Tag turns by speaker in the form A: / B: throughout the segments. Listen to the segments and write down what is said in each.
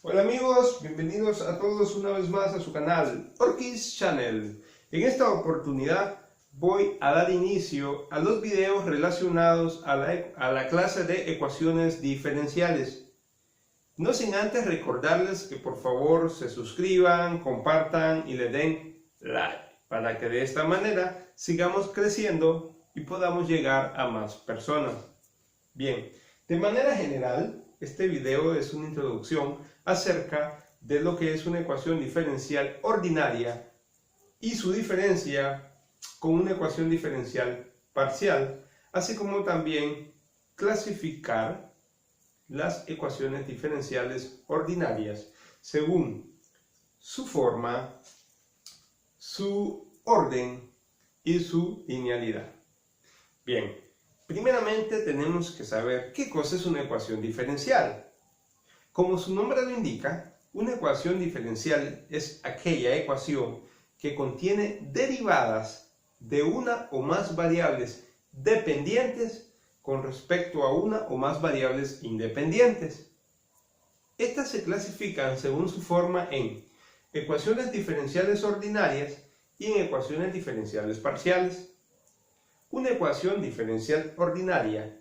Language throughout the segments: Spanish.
A: Hola amigos, bienvenidos a todos una vez más a su canal Orkis Channel. En esta oportunidad voy a dar inicio a los videos relacionados a la clase de ecuaciones diferenciales. No sin antes recordarles que por favor se suscriban, compartan y le den like para que de esta manera sigamos creciendo y podamos llegar a más personas. Bien, de manera general, este video es una introducción acerca de lo que es una ecuación diferencial ordinaria y su diferencia con una ecuación diferencial parcial, así como también clasificar las ecuaciones diferenciales ordinarias según su forma, su orden y su linealidad. Bien, primeramente tenemos que saber qué cosa es una ecuación diferencial. Como su nombre lo indica, una ecuación diferencial es aquella ecuación que contiene derivadas de una o más variables dependientes con respecto a una o más variables independientes. Estas se clasifican según su forma en ecuaciones diferenciales ordinarias y en ecuaciones diferenciales parciales. Una ecuación diferencial ordinaria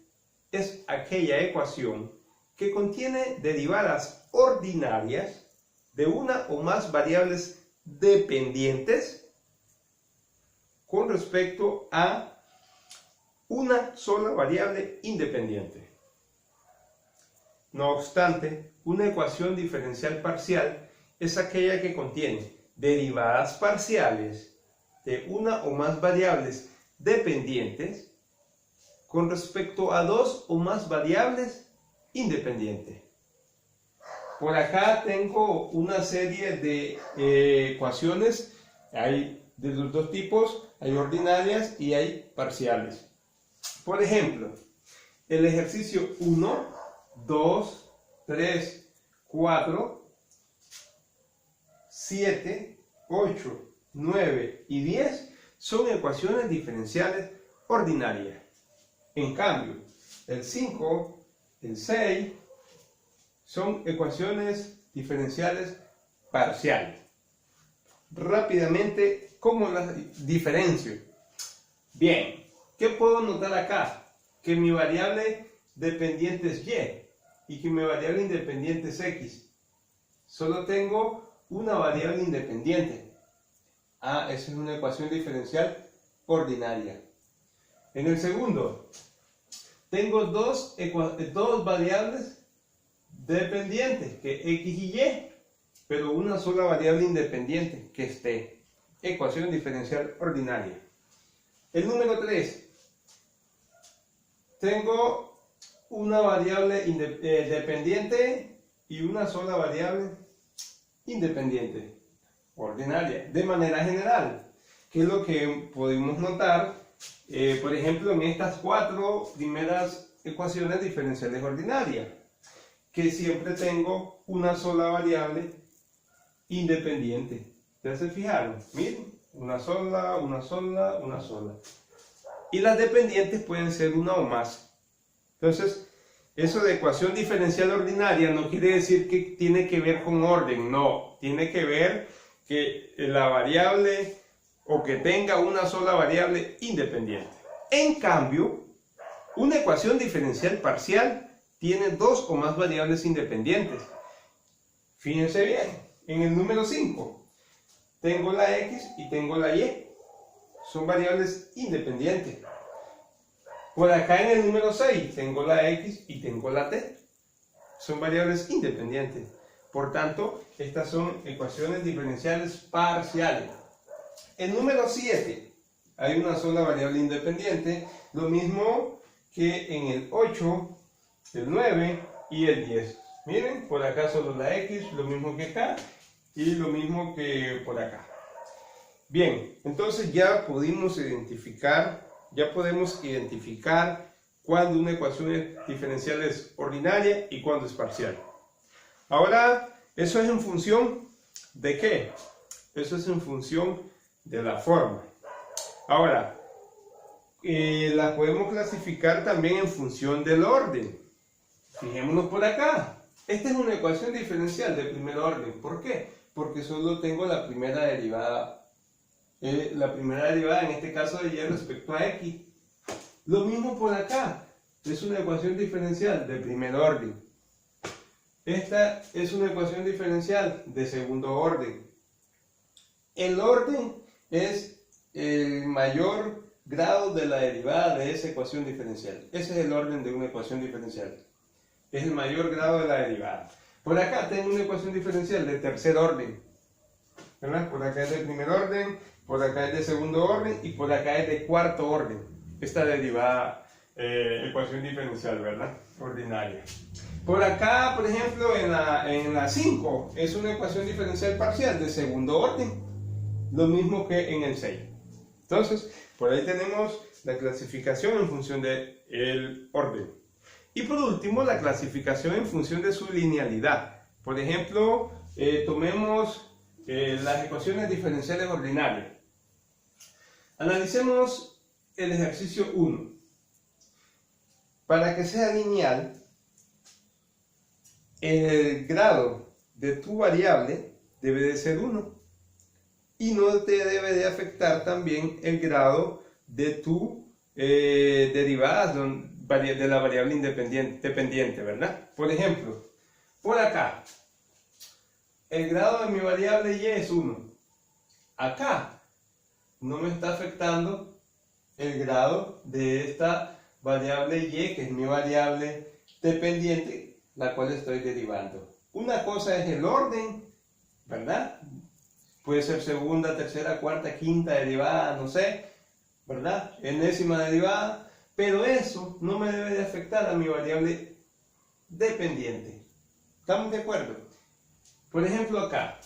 A: es aquella ecuación que contiene derivadas ordinarias de una o más variables dependientes con respecto a una sola variable independiente. No obstante, una ecuación diferencial parcial es aquella que contiene derivadas parciales de una o más variables dependientes con respecto a dos o más variables independientes. Por acá tengo una serie de ecuaciones, hay de los dos tipos, hay ordinarias y hay parciales. Por ejemplo, el ejercicio 1, 2, 3, 4, 7, 8, 9 y 10 son ecuaciones diferenciales ordinarias. En cambio, el 5, el 6 son ecuaciones diferenciales parciales. Rápidamente, ¿cómo las diferencio? Bien, ¿qué puedo notar acá? Que mi variable dependiente es y y que mi variable independiente es x. Solo tengo una variable independiente. Esa es una ecuación diferencial ordinaria. En el segundo, tengo dos variables dependientes, que x y y, pero una sola variable independiente, que es t. Ecuación diferencial ordinaria. El número 3, tengo una variable dependiente y una sola variable independiente, ordinaria, de manera general. ¿Qué es lo que podemos notar? Por ejemplo, en estas cuatro primeras ecuaciones diferenciales ordinarias, que siempre tengo una sola variable independiente. ¿Ya se fijaron? Miren, una sola, una sola, una sola. Y las dependientes pueden ser una o más. Entonces, eso de ecuación diferencial ordinaria no quiere decir que tiene que ver con orden, no. Tiene que ver que la variable o que tenga una sola variable independiente. En cambio, una ecuación diferencial parcial tiene dos o más variables independientes. Fíjense bien, en el número 5 tengo la x y tengo la y. Son variables independientes. Por acá en el número 6 tengo la x y tengo la t. Son variables independientes. Por tanto, estas son ecuaciones diferenciales parciales. El número 7, hay una sola variable independiente, lo mismo que en el 8, el 9 y el 10. Miren, por acá solo la x, lo mismo que acá y lo mismo que por acá. Bien, entonces ya podemos identificar cuándo una ecuación diferencial es ordinaria y cuándo es parcial. Ahora, ¿eso es en función de qué? Eso es en función de la forma. Ahora, la podemos clasificar también en función del orden. Fijémonos por acá. Esta es una ecuación diferencial de primer orden. ¿Por qué? Porque solo tengo la primera derivada. La primera derivada en este caso de y respecto a x. Lo mismo por acá. Es una ecuación diferencial de primer orden. Esta es una ecuación diferencial de segundo orden. El orden es el mayor grado de la derivada de esa ecuación diferencial. Ese es el orden de una ecuación diferencial. Es el mayor grado de la derivada. Por acá tengo una ecuación diferencial de tercer orden, ¿verdad? Por acá es de primer orden, por acá es de segundo orden y por acá es de cuarto orden. Esta derivada, ecuación diferencial, ¿verdad? Ordinaria. Por acá, por ejemplo, en la 5 es una ecuación diferencial parcial de segundo orden. Lo mismo que en el 6. Entonces, por ahí tenemos la clasificación en función del orden. Y por último, la clasificación en función de su linealidad. Por ejemplo, tomemos las ecuaciones diferenciales ordinarias. Analicemos el ejercicio 1. Para que sea lineal, el grado de tu variable debe de ser 1. Y no te debe de afectar también el grado de tu derivada de la variable dependiente, ¿verdad? Por ejemplo, por acá, el grado de mi variable y es 1. Acá no me está afectando el grado de esta variable y, que es mi variable dependiente, la cual estoy derivando. Una cosa es el orden, ¿verdad? Puede ser segunda, tercera, cuarta, quinta derivada, no sé, ¿verdad? Enésima derivada, pero eso no me debe de afectar a mi variable dependiente. ¿Estamos de acuerdo? Por ejemplo acá,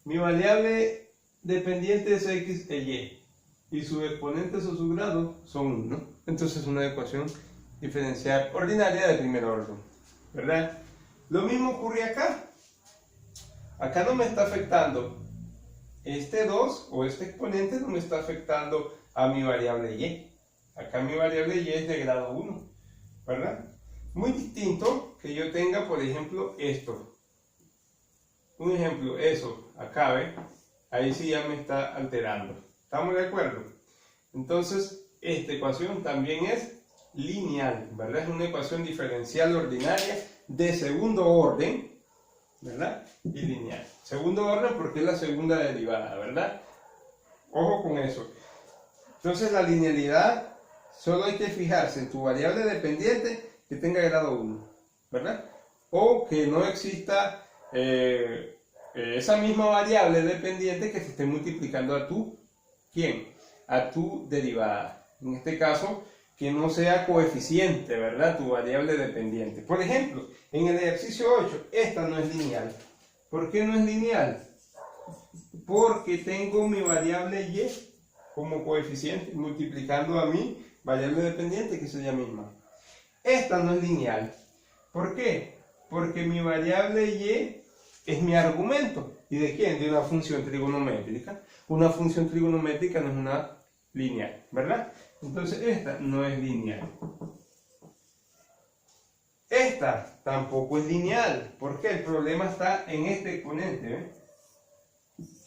A: mi variable dependiente es x e y, y sus exponentes o su grado son 1. Entonces es una ecuación diferencial ordinaria de primer orden, ¿verdad? Lo mismo ocurre acá. Acá no me está afectando este 2 o este exponente, no me está afectando a mi variable y. Acá mi variable y es de grado 1, ¿verdad? Muy distinto que yo tenga, por ejemplo, esto. Un ejemplo, eso, acá, ¿ve? Ahí sí ya me está alterando. ¿Estamos de acuerdo? Entonces, esta ecuación también es lineal, ¿verdad? Es una ecuación diferencial ordinaria de segundo orden, ¿verdad? Y lineal. Segundo orden porque es la segunda derivada, ¿verdad? Ojo con eso. Entonces la linealidad, solo hay que fijarse en tu variable dependiente que tenga grado 1, ¿verdad? O que no exista esa misma variable dependiente que se esté multiplicando a tu, ¿quién? A tu derivada. En este caso, que no sea coeficiente, ¿verdad? Tu variable dependiente. Por ejemplo, en el ejercicio 8, esta no es lineal. ¿Por qué no es lineal? Porque tengo mi variable y como coeficiente, multiplicando a mi variable dependiente, que es ella misma. Esta no es lineal. ¿Por qué? Porque mi variable y es mi argumento. ¿Y de quién? De una función trigonométrica. Una función trigonométrica no es una lineal, ¿verdad? Entonces esta no es lineal. Esta tampoco es lineal. ¿Por qué? El problema está en este exponente, ¿eh?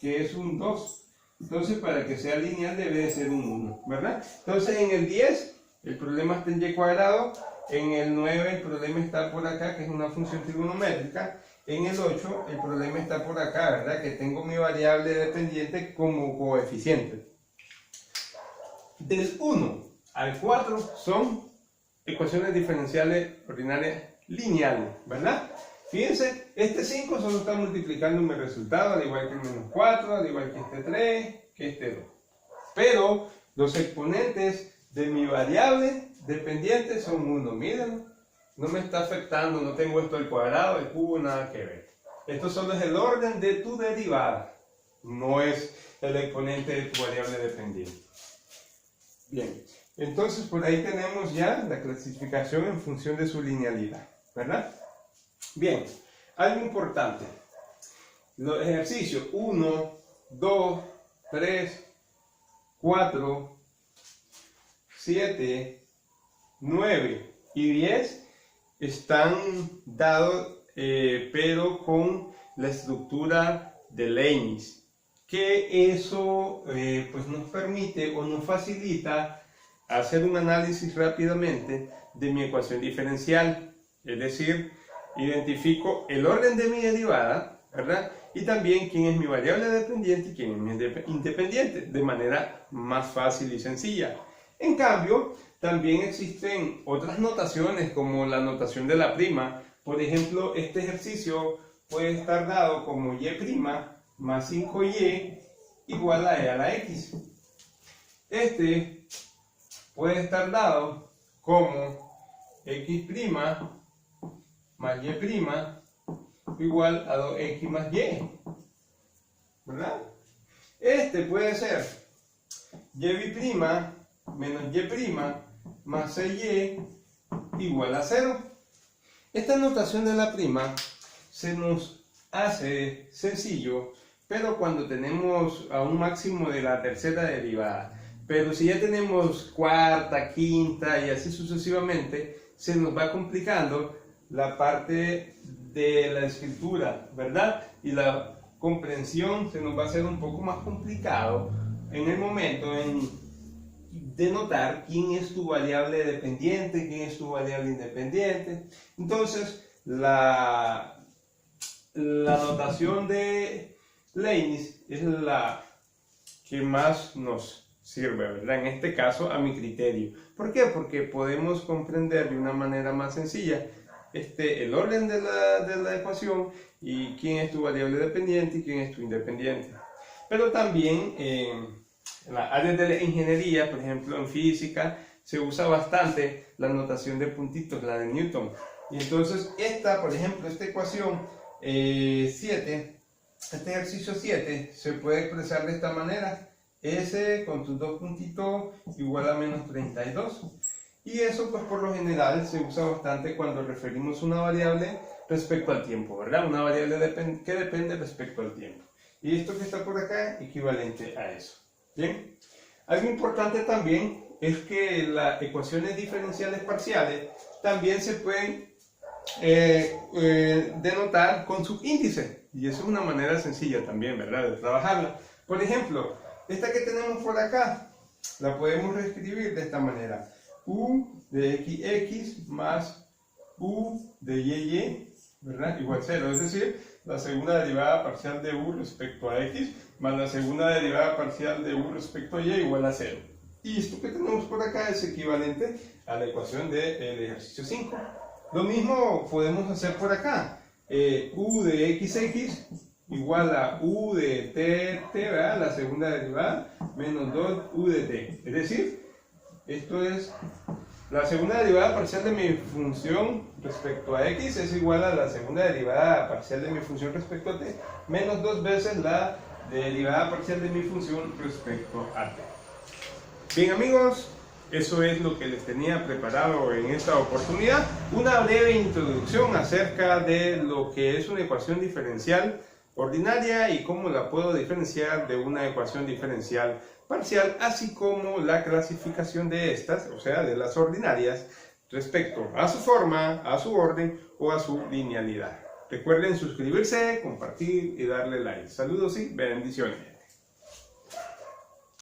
A: Que es un 2. Entonces, para que sea lineal debe de ser un 1, ¿verdad? Entonces, en el 10, el problema está en y cuadrado. En el 9, el problema está por acá, que es una función trigonométrica. En el 8, el problema está por acá, ¿verdad? Que tengo mi variable dependiente como coeficiente. Del 1 al 4 son ecuaciones diferenciales ordinarias lineales, ¿verdad? Fíjense, este 5 solo está multiplicando mi resultado, al igual que el menos 4, al igual que este 3, que este 2. Pero los exponentes de mi variable dependiente son 1. Miren, no me está afectando, no tengo esto al cuadrado, al cubo, nada que ver. Esto solo es el orden de tu derivada, no es el exponente de tu variable dependiente. Bien, entonces por ahí tenemos ya la clasificación en función de su linealidad, ¿verdad? Bien, algo importante. Los ejercicios 1, 2, 3, 4, 7, 9 y 10 están dados, pero con la estructura de Leibniz, que eso pues nos permite o nos facilita hacer un análisis rápidamente de mi ecuación diferencial, es decir, identifico el orden de mi derivada, ¿verdad? Y también quién es mi variable dependiente y quién es mi independiente, de manera más fácil y sencilla. En cambio, también existen otras notaciones como la notación de la prima. Por ejemplo, este ejercicio puede estar dado como y' más 5y igual a e a la x. Este puede estar dado como x' más y' igual a 2x más y, ¿verdad? Este puede ser y' menos y' más 6y igual a 0. Esta notación de la prima se nos hace sencillo, pero cuando tenemos a un máximo de la tercera derivada. Pero si ya tenemos cuarta, quinta y así sucesivamente, se nos va complicando la parte de la escritura, ¿verdad? Y la comprensión se nos va a hacer un poco más complicado en el momento de notar quién es tu variable dependiente, quién es tu variable independiente. Entonces, la notación de Leibniz es la que más nos sirve, ¿verdad? En este caso, a mi criterio. ¿Por qué? Porque podemos comprender de una manera más sencilla el orden de la ecuación y quién es tu variable dependiente y quién es tu independiente. Pero también en las áreas de la ingeniería, por ejemplo en física, se usa bastante la notación de puntitos, la de Newton. Y entonces esta, por ejemplo, esta ecuación 7, este ejercicio 7 se puede expresar de esta manera: S con tus dos puntitos igual a menos 32. Y eso pues por lo general se usa bastante cuando referimos una variable respecto al tiempo, ¿verdad? Una variable que depende respecto al tiempo. Y esto que está por acá es equivalente a eso. Bien, algo importante también es que las ecuaciones diferenciales parciales también se pueden denotar con subíndice. Y eso es una manera sencilla también, ¿verdad?, de trabajarla. Por ejemplo, esta que tenemos por acá, la podemos reescribir de esta manera: u de xx más u de y, ¿verdad?, igual 0. Es decir, la segunda derivada parcial de u respecto a x más la segunda derivada parcial de u respecto a y igual a 0. Y esto que tenemos por acá es equivalente a la ecuación del ejercicio 5. Lo mismo podemos hacer por acá. U de xx igual a u de t, ¿verdad?, la segunda derivada, menos 2u de t. Es decir, esto es la segunda derivada parcial de mi función respecto a x es igual a la segunda derivada parcial de mi función respecto a t, menos 2 veces la derivada parcial de mi función respecto a t. Bien amigos, eso es lo que les tenía preparado en esta oportunidad. Una breve introducción acerca de lo que es una ecuación diferencial ordinaria y cómo la puedo diferenciar de una ecuación diferencial parcial, así como la clasificación de estas, o sea, de las ordinarias, respecto a su forma, a su orden o a su linealidad. Recuerden suscribirse, compartir y darle like. Saludos y bendiciones.